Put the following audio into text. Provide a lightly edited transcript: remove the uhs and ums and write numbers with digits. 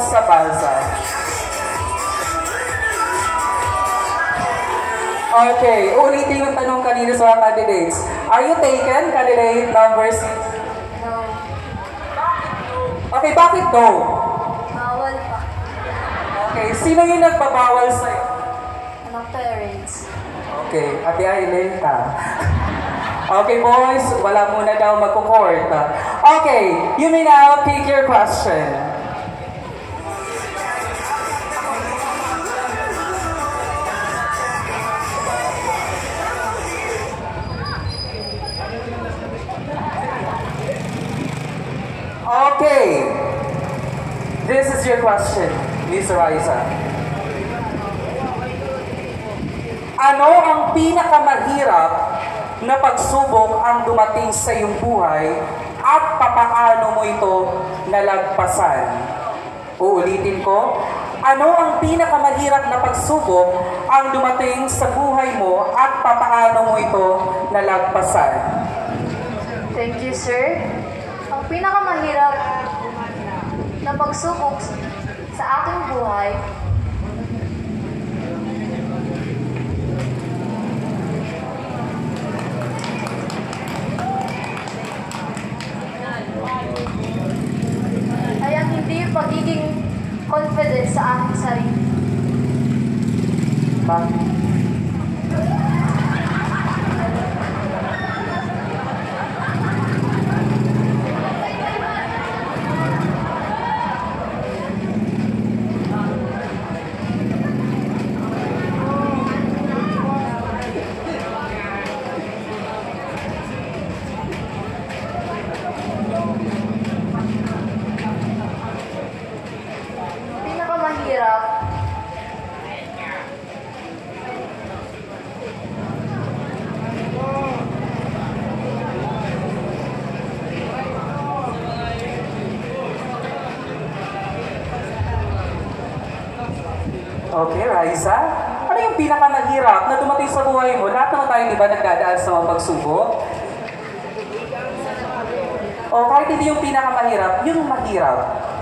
sa balsa. Okay, ulitin yung tanong kanina sa mga candidates. Are you taken, candidate number 6? No. Okay, bakit no? Bawal pa. Okay, sino yung nagbabawal sa'yo? Anong parents? Okay, Ate Aileen ka. Okay, boys, wala muna daw magkukort. Okay, you may now pick your question. Okay, this is your question, Miss Raisa. Ano ang pinakamahirap na pagsubok ang dumating sa iyong buhay at papaano mo ito nalagpasan? Uulitin ko, ano ang pinakamahirap na pagsubok ang dumating sa buhay mo at papaano mo ito nalagpasan? Thank you, sir. Ang pinakamahirap na pagsubok sa aking buhay ay ang hindi pagiging confident sa aking sarili. Bakit? Pinakamahirap Okay, Raisa. Ano yung pinakamahirap na dumating sa buhay mo? Lahat naman tayo, di ba, nagdadaan sa mga pagsubok? O kahit hindi yung pinakamahirap, yung mahirap.